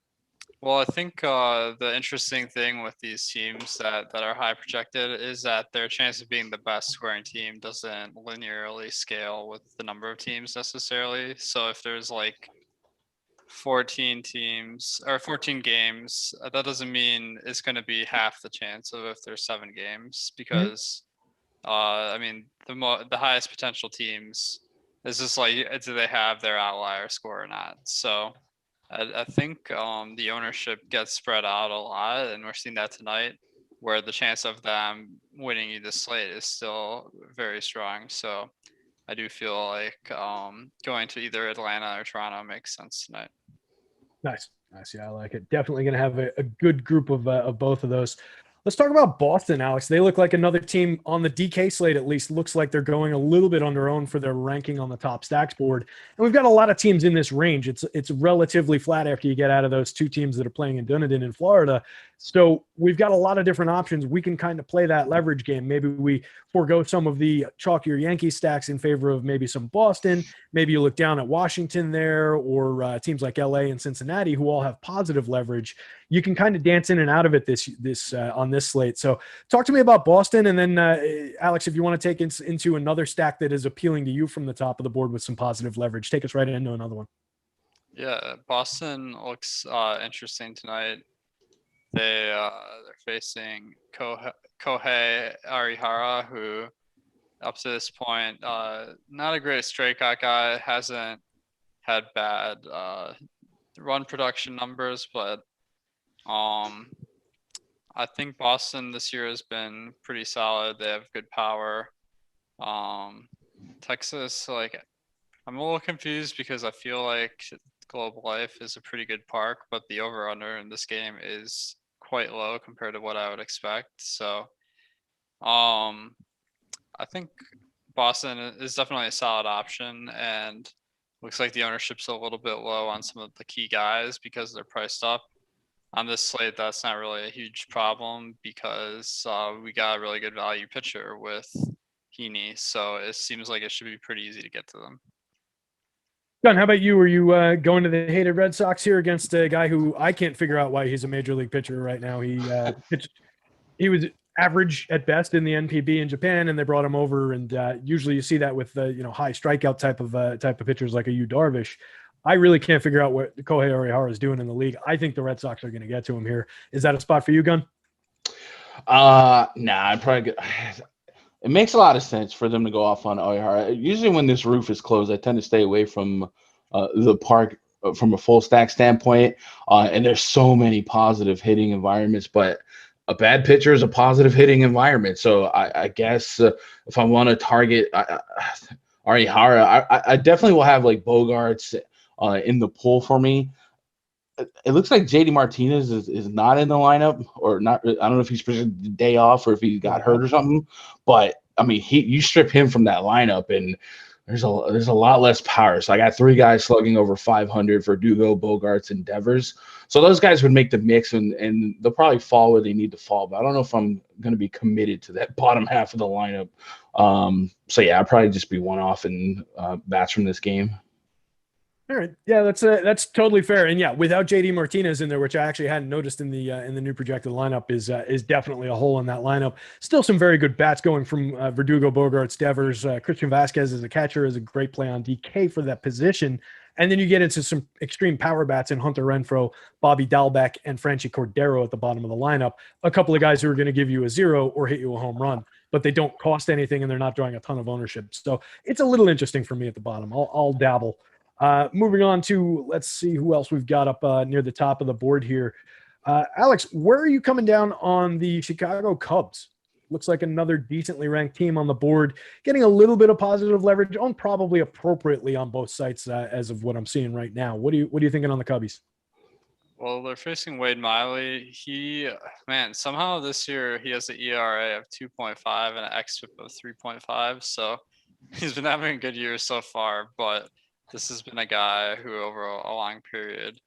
Well, I think the interesting thing with these teams that are high projected is that their chance of being the best scoring team doesn't linearly scale with the number of teams necessarily. So if there's like 14 teams or 14 games, that doesn't mean it's going to be half the chance of if there's 7 games because I mean the highest potential teams is just like do they have their outlier score or not. So I think the ownership gets spread out a lot, and we're seeing that tonight where the chance of them winning you this slate is still very strong. So I do feel like going to either Atlanta or Toronto makes sense tonight. Nice. Yeah, I like it. Definitely going to have a good group of both of those. Let's talk about Boston, Alex. They look like another team on the DK slate, at least. Looks like they're going a little bit on their own for their ranking on the top stacks board. And we've got a lot of teams in this range. It's relatively flat after you get out of those two teams that are playing in Dunedin in Florida. So we've got a lot of different options. We can kind of play that leverage game. Maybe we forego some of the chalkier Yankee stacks in favor of maybe some Boston. Maybe you look down at Washington there or teams like LA and Cincinnati who all have positive leverage. You can kind of dance in and out of it on this slate. So talk to me about Boston. And then Alex, if you want to take into another stack that is appealing to you from the top of the board with some positive leverage, take us right into another one. Yeah, Boston looks interesting tonight. They're facing Kohei Arihara, who up to this point, not a great strikeout guy, hasn't had bad run production numbers, but I think Boston this year has been pretty solid. They have good power. Texas, like, I'm a little confused because I feel like Globe Life is a pretty good park, but the over-under in this game is quite low compared to what I would expect. So I think Boston is definitely a solid option, and Looks like the ownership's a little bit low on some of the key guys because they're priced up. On this slate, that's not really a huge problem because we got a really good value pitcher with Heaney. So it seems like it should be pretty easy to get to them. John, how about you? Are you going to the hated Red Sox here against a guy who I can't figure out why he's a major league pitcher right now? He was average at best in the NPB in Japan, and they brought him over. And usually you see that with high strikeout type of pitchers like a Yu Darvish. I really can't figure out what Kohei Arihara is doing in the league. I think the Red Sox are going to get to him here. Is that a spot for you, Gun? Nah, I'd probably it makes a lot of sense for them to go off on Arihara. Usually when this roof is closed, I tend to stay away from the park from a full stack standpoint. And there's so many positive hitting environments, but a bad pitcher is a positive hitting environment. So I guess if I want to target Arihara, I definitely will have like Bogarts in the pool for me. It looks like JD Martinez is not in the lineup, or not. I don't know if he's presented the day off or if he got hurt or something. But I mean, you strip him from that lineup, and there's a lot less power. So I got 3 guys slugging over 500 for Dugo, Bogarts, and Devers. So those guys would make the mix, and they'll probably fall where they need to fall. But I don't know if I'm going to be committed to that bottom half of the lineup. So yeah, I'll probably just be one off and bats from this game. All right. Yeah, that's totally fair. And yeah, without JD Martinez in there, which I actually hadn't noticed in the new projected lineup, is definitely a hole in that lineup. Still some very good bats going from Verdugo, Bogarts, Devers. Christian Vasquez as a catcher is a great play on DK for that position. And then you get into some extreme power bats in Hunter Renfroe, Bobby Dalbec, and Franchi Cordero at the bottom of the lineup. A couple of guys who are going to give you a 0 or hit you a home run, but they don't cost anything and they're not drawing a ton of ownership. So it's a little interesting for me at the bottom. I'll dabble. Moving on to, let's see who else we've got up near the top of the board here. Alex, where are you coming down on the Chicago Cubs? Looks like another decently ranked team on the board, getting a little bit of positive leverage, owned probably appropriately on both sites as of what I'm seeing right now. What are you thinking on the Cubbies? Well, they're facing Wade Miley. Somehow this year he has an ERA of 2.5 and an xFIP of 3.5. So he's been having a good year so far, but this has been a guy who over a long period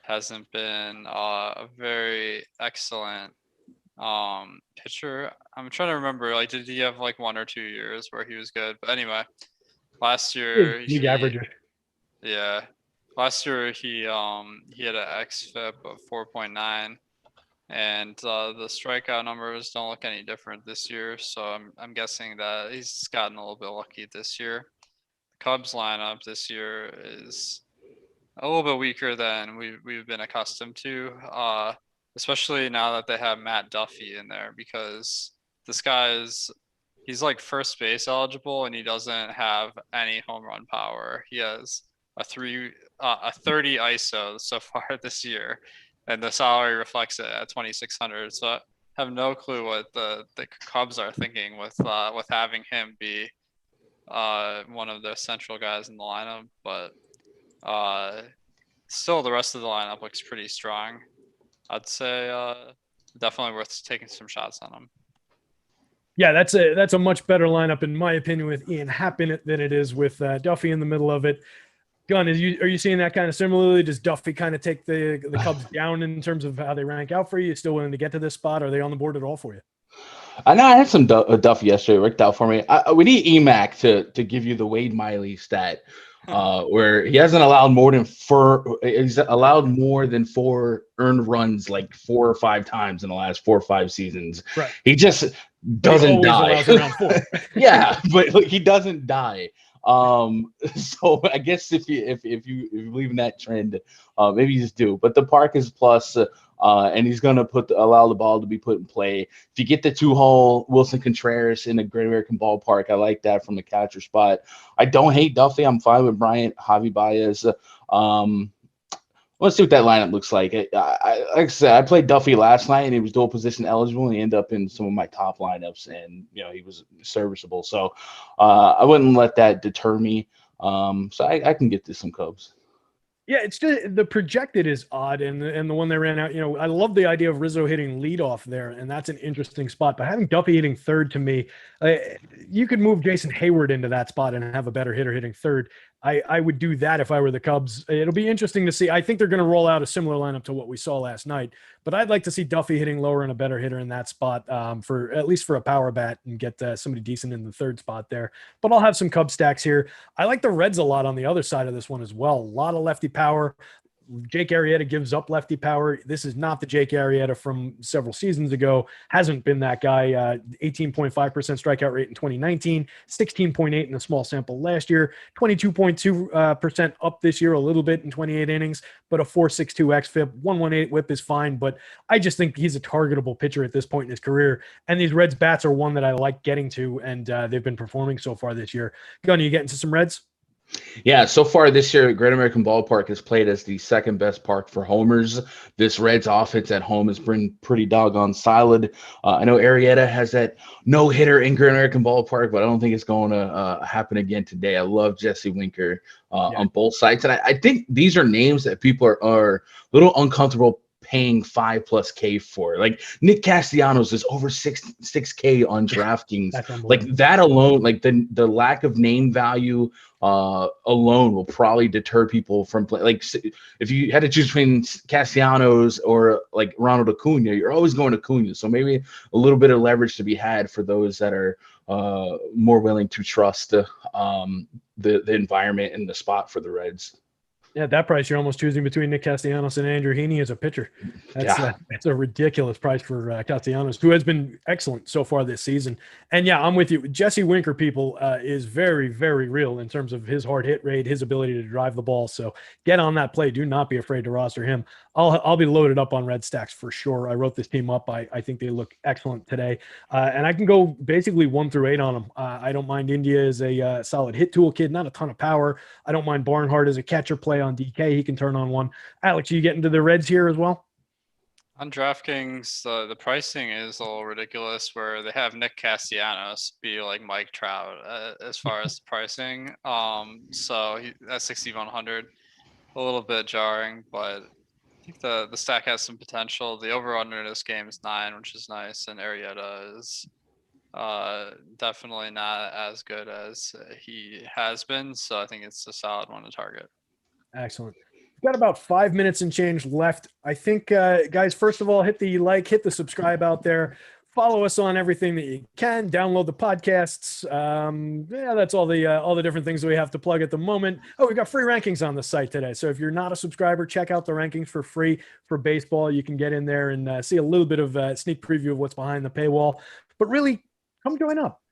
hasn't been a very excellent pitcher. I'm trying to remember, like, did he have like 1 or 2 years where he was good? But anyway, last year League averager. Yeah. Last year he had an xFIP of 4.9, and the strikeout numbers don't look any different this year. So I'm guessing that he's gotten a little bit lucky this year. Cubs lineup this year is a little bit weaker than we've been accustomed to, especially now that they have Matt Duffy in there, because this he's like first base eligible and he doesn't have any home run power. He has a 30 ISO so far this year, and the salary reflects it at 2,600. So I have no clue what the Cubs are thinking with having him be one of the central guys in the lineup, but still the rest of the lineup looks pretty strong. I'd say definitely worth taking some shots on him. Yeah, that's a much better lineup in my opinion with Ian Happ in it than it is with Duffy in the middle of it. Gun, are you seeing that kind of similarly? Does Duffy kind of take the Cubs down in terms of how they rank out for you? You still willing to get to this spot? Are they on the board at all for you? I know I had some Duffy yesterday worked out for me. We need EMAC to give you the Wade Miley stat, where he hasn't allowed more than 4 earned runs like 4 or 5 times in the last 4 or 5 seasons. Right. He just doesn't die. Around 4. Yeah, but he doesn't die. So I guess if you believe in that trend, maybe you just do. But the park is plus. And he's going to allow the ball to be put in play. If you get the 2-hole Wilson Contreras in a Great American Ballpark, I like that from the catcher spot. I don't hate Duffy. I'm fine with Bryant, Javi Baez. Let's see what that lineup looks like. Like I said, I played Duffy last night, and he was dual position eligible, and he ended up in some of my top lineups, and he was serviceable. So I wouldn't let that deter me. So I can get to some Cubs. Yeah, it's just the projected is odd, and the one they ran out. I love the idea of Rizzo hitting leadoff there, and that's an interesting spot. But having Duffy hitting third to me, you could move Jason Hayward into that spot and have a better hitter hitting third. I would do that if I were the Cubs. It'll be interesting to see. I think they're going to roll out a similar lineup to what we saw last night, but I'd like to see Duffy hitting lower and a better hitter in that spot for at least for a power bat and get somebody decent in the third spot there. But I'll have some Cub stacks here. I like the Reds a lot on the other side of this one as well. A lot of lefty power. Jake Arrieta gives up lefty power. This is not the Jake Arrieta from several seasons ago. Hasn't been that guy. 18.5% strikeout rate in 2019, 16.8 in a small sample last year, 22.2% up this year a little bit in 28 innings, but a 4.62 xFIP, 118 whip is fine. But I just think he's a targetable pitcher at this point in his career. And these Reds bats are one that I like getting to, and they've been performing so far this year. Gunny, you get into some Reds? Yeah, so far this year, Great American Ballpark has played as the second best park for homers. This Reds offense at home has been pretty doggone solid. I know Arrieta has that no-hitter in Great American Ballpark, but I don't think it's going to happen again today. I love Jesse Winker on both sides. And I think these are names that people are a little uncomfortable paying 5+ K for. Like Nick Castellanos is over 6K on DraftKings. Like that alone, like the lack of name value alone will probably deter people from play. Like if you had to choose between Castellanos or like Ronald Acuna, you're always going to Acuna. So maybe a little bit of leverage to be had for those that are more willing to trust the environment and the spot for the Reds. Yeah, at that price, you're almost choosing between Nick Castellanos and Andrew Heaney as a pitcher. That's a ridiculous price for Castellanos, who has been excellent so far this season. And yeah, I'm with you. Jesse Winker, people, is very, very real in terms of his hard hit rate, his ability to drive the ball. So get on that play. Do not be afraid to roster him. I'll be loaded up on Red stacks for sure. I wrote this team up. I think they look excellent today. And I can go basically 1 through 8 on them. I don't mind India as a solid hit tool kid, not a ton of power. I don't mind Barnhart as a catcher play on DK. He can turn on one. Alex, you get into the Reds here as well? On DraftKings, the pricing is a little ridiculous where they have Nick Castellanos be like Mike Trout as far as the pricing. So that's 6,100, a little bit jarring, but I think the stack has some potential. The over-under in this game is 9, which is nice, and Arrieta is definitely not as good as he has been. So I think it's a solid one to target. Excellent. We've got about 5 minutes and change left. I think, guys, first of all, hit the like, hit the subscribe out there. Follow us on everything that you can. Download the podcasts. Yeah, that's all the different things that we have to plug at the moment. Oh, we got free rankings on the site today. So if you're not a subscriber, check out the rankings for free for baseball. You can get in there and see a little bit of a sneak preview of what's behind the paywall. But really, come join up.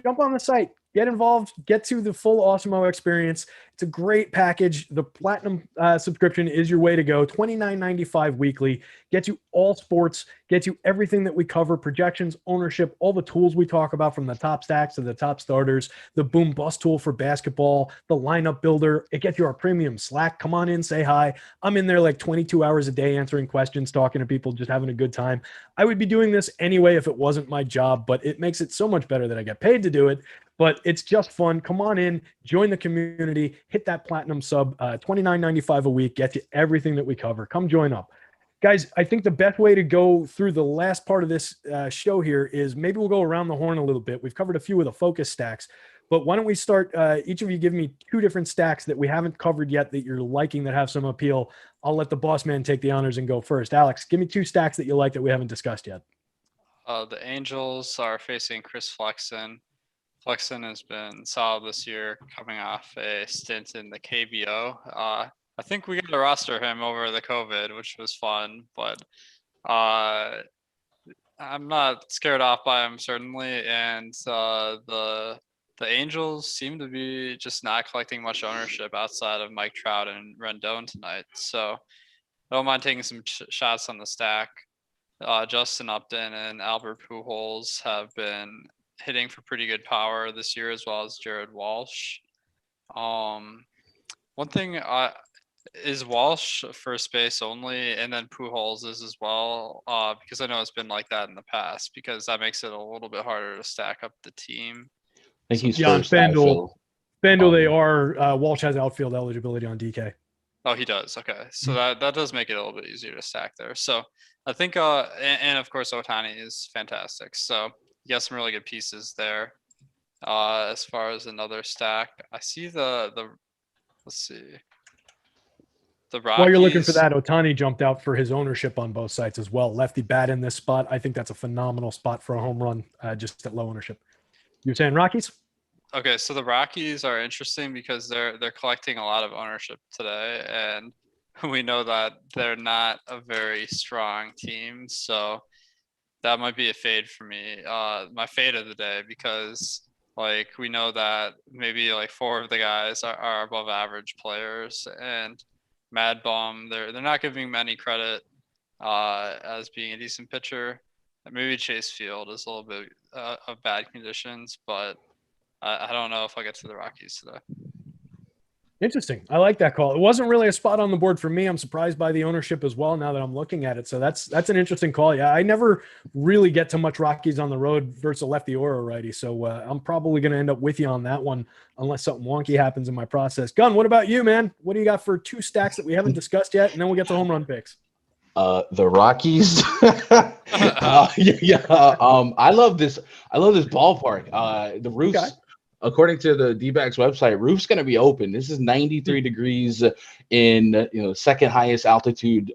Jump on the site. Get involved, get to the full Awesemo experience. It's a great package. The platinum subscription is your way to go. $29.95 weekly. Gets you all sports, gets you everything that we cover, projections, ownership, all the tools we talk about from the top stacks to the top starters, the boom bust tool for basketball, the lineup builder. It gets you our premium Slack. Come on in, say hi. I'm in there like 22 hours a day answering questions, talking to people, just having a good time. I would be doing this anyway if it wasn't my job, but it makes it so much better that I get paid to do it. But it's just fun. Come on in, join the community, hit that platinum sub, $29.95 a week, get you everything that we cover. Come join up. Guys, I think the best way to go through the last part of this show here is maybe we'll go around the horn a little bit. We've covered a few of the focus stacks, but why don't we start, each of you give me 2 different stacks that we haven't covered yet that you're liking that have some appeal. I'll let the boss man take the honors and go first. Alex, give me 2 stacks that you like that we haven't discussed yet. The Angels are facing Chris Flexen. Flexen has been solid this year, coming off a stint in the KBO. I think we got to roster him over the COVID, which was fun, but I'm not scared off by him certainly. And the Angels seem to be just not collecting much ownership outside of Mike Trout and Rendon tonight. So I don't mind taking some shots on the stack. Justin Upton and Albert Pujols have been hitting for pretty good power this year, as well as Jared Walsh. One thing is Walsh first base only, and then Pujols is as well, because I know it's been like that in the past, because that makes it a little bit harder to stack up the team. I think he's on first. Fanduel, they are. Walsh has outfield eligibility on DK. Oh, he does. Okay, so that does make it a little bit easier to stack there. So I think, and of course Ohtani is fantastic. So you got some really good pieces there. As far as another stack, I see the let's see. The Rockies. While you're looking for that, Ohtani jumped out for his ownership on both sites as well. Lefty bat in this spot. I think that's a phenomenal spot for a home run, just at low ownership. You're saying Rockies? Okay, so the Rockies are interesting because they're collecting a lot of ownership today, and we know that they're not a very strong team, so that might be a fade for me. My fade of the day, because like we know that maybe like 4 of the guys are above average players, and Mad Bum, they're not giving him any credit as being a decent pitcher. And maybe Chase Field is a little bit of bad conditions, but I don't know if I'll get to the Rockies today. Interesting. I like that call. It wasn't really a spot on the board for me. I'm surprised by the ownership as well now that I'm looking at it. So that's an interesting call. Yeah, I never really get to much Rockies on the road versus a lefty or a righty. So I'm probably going to end up with you on that one unless something wonky happens in my process. Gun, what about you, man? What do you got for 2 stacks that we haven't discussed yet? And then we'll get to home run picks. The Rockies. I love this ballpark. The roofs. Okay. According to the D-backs website, roof's going to be open. This is 93 degrees in second highest altitude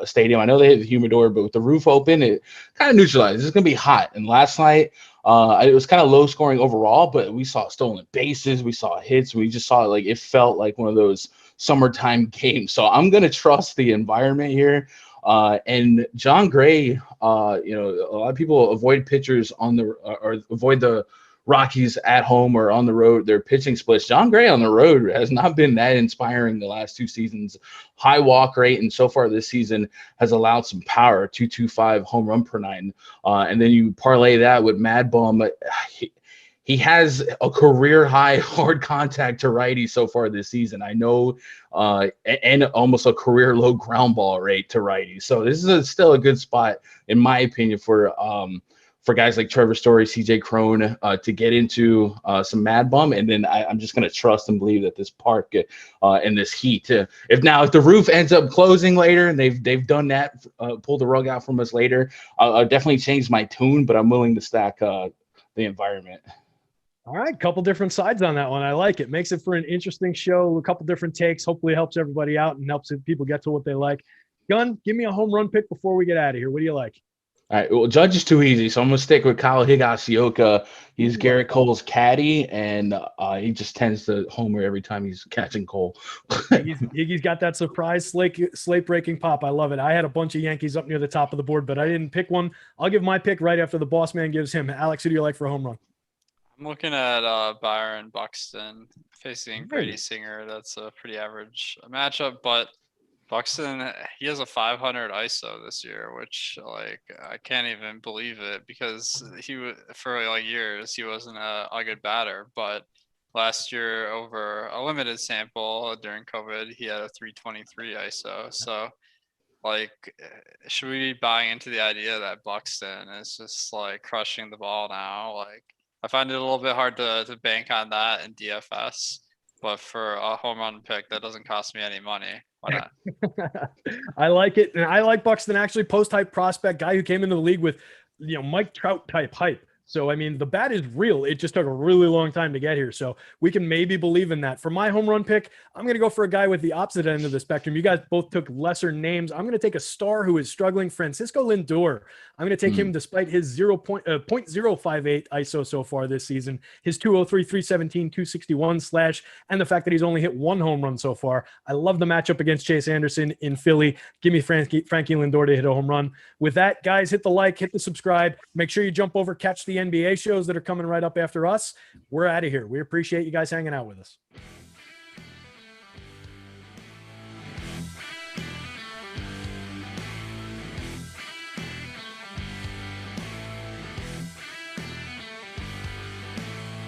stadium. I know they have the humidor, but with the roof open, it kind of neutralizes. It's going to be hot. And last night, it was kind of low scoring overall, but we saw stolen bases, we saw hits, we just saw it felt like one of those summertime games. So I'm going to trust the environment here. And John Gray, a lot of people avoid pitchers or avoid the Rockies at home or on the road, their pitching splits. John Gray on the road has not been that inspiring the last 2 seasons. High walk rate, and so far this season has allowed some power, 2.25 home run per 9. And then you parlay that with Mad Bum. He has a career high hard contact to righty so far this season. I know, and almost a career low ground ball rate to righty. So this is still a good spot, in my opinion, for guys like Trevor Story, CJ Crone, to get into some Mad Bum. And then I'm just going to trust and believe that this park and this heat, if the roof ends up closing later and they've done that, pulled the rug out from us later, I'll definitely change my tune, but I'm willing to stack the environment. All right, couple different sides on that one. I like it. Makes it for an interesting show, a couple different takes. Hopefully it helps everybody out and helps people get to what they like. Gun, give me a home run pick before we get out of here. What do you like? All right, well, Judge is too easy, so I'm going to stick with Kyle Higashioka. He's Garrett Cole's caddy, and he just tends to homer every time he's catching Cole. Higgy's got that surprise slate-breaking pop. I love it. I had a bunch of Yankees up near the top of the board, but I didn't pick one. I'll give my pick right after the boss man gives him. Alex, who do you like for a home run? I'm looking at Byron Buxton facing Brady Singer. That's a pretty average matchup, but Buxton, he has a 500 ISO this year, which I can't even believe it, because for years he wasn't a good batter, but last year over a limited sample during COVID, he had a 323 ISO. So should we be buying into the idea that Buxton is just crushing the ball now? I find it a little bit hard to bank on that in DFS, but for a home run pick that doesn't cost me any money, why not? I like it. And I like Buxton, actually, post-hype prospect, guy who came into the league with, Mike Trout type hype. So, I mean, the bat is real. It just took a really long time to get here. So we can maybe believe in that. For my home run pick, I'm going to go for a guy with the opposite end of the spectrum. You guys both took lesser names. I'm going to take a star who is struggling, Francisco Lindor. I'm going to take him despite his 0.058 ISO so far this season, his 203, 317, 261 slash, and the fact that he's only hit 1 home run so far. I love the matchup against Chase Anderson in Philly. Give me Frankie Lindor to hit a home run. With that, guys, hit the like, hit the subscribe. Make sure you jump over, catch the NBA shows that are coming right up after us. We're out of here. We appreciate you guys hanging out with us.